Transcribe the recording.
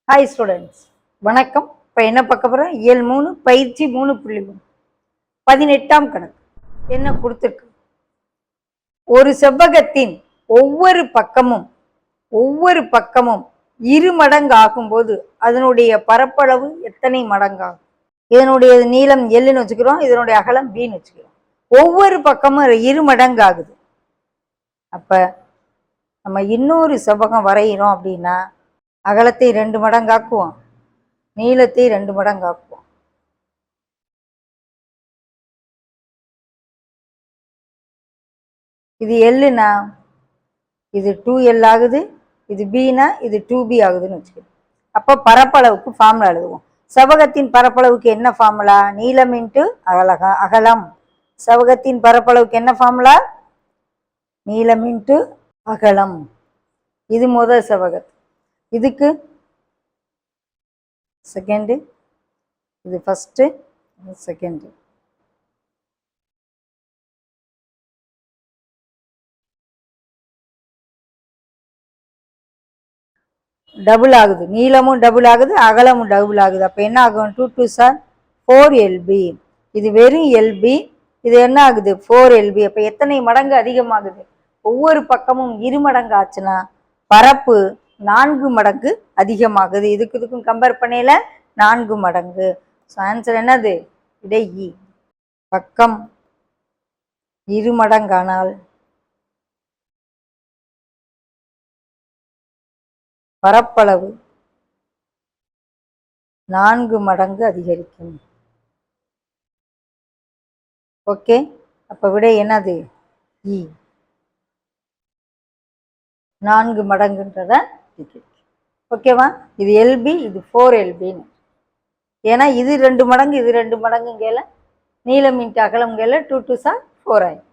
Hi students, வணக்கம். இப்போ என்ன பார்க்க போகிறோம்? இயல் 3 பயிற்சி 3.3 18ஆம் கணக்கு. என்ன கொடுத்துருக்கு? ஒரு செவ்வகத்தின் ஒவ்வொரு பக்கமும் 2 மடங்கு ஆகும்போது அதனுடைய பரப்பளவு எத்தனை மடங்காகும்? இதனுடைய நீளம் எல்லுன்னு வச்சுக்கிறோம், இதனுடைய அகலம் பின்னு வச்சுக்கிறோம். ஒவ்வொரு பக்கமும் 2 மடங்கு ஆகுது. அப்போ நம்ம இன்னொரு செவ்வகம் வரைகிறோம் அப்படின்னா அகலத்தை 2 மடங்காக்குவோம், நீளத்தை 2 மடங்காக்குவோம். இது எல்லுனா இது 2L ஆகுது, இது பின்னா இது 2B ஆகுதுன்னு வச்சுக்கோங்க. அப்போ பரப்பளவுக்கு ஃபார்முலா எழுதுவோம். செவ்வகத்தின் பரப்பளவுக்கு என்ன ஃபார்முலா? நீளம் இன்ட்டு அகலம். செவ்வகத்தின் பரப்பளவுக்கு என்ன ஃபார்முலா? நீளம் இன்ட்டு அகலம். இது முதல் செவ்வகம், இதுக்கு செகண்டு, இது ஃபஸ்ட்டு, செகண்டு. டபுள் ஆகுது, நீளமும் டபுள் ஆகுது, அகலமும் டபுள் ஆகுது. அப்போ என்ன ஆகும்? 2 2 சார் 4LB. இது வெறும் LB, இது என்ன ஆகுது? 4LB. அப்போ எத்தனை மடங்கு அதிகமாகுது? ஒவ்வொரு பக்கமும் 2 மடங்கு ஆச்சுன்னா பரப்பு 4 மடங்கு அதிகமாகுது. இதுக்கும் கம்பேர் பண்ணையில 4 மடங்கு. ஸோ ஆன்சர் என்னது? இடை இ. பக்கம் 2 மடங்கானால் பரப்பளவு 4 மடங்கு அதிகரிக்கும். ஓகே, அப்போ விடை என்னது? இ. 4 மடங்குன்றத ஓகேவா? இது LB, இது 4LBன்னு. ஏன்னா இது 2 மடங்கு, இது 2 மடங்குங்கையில் நீளம் இன்ட்டு அகலம்கையில் 2 2 சார் 4 ஆயிடும்.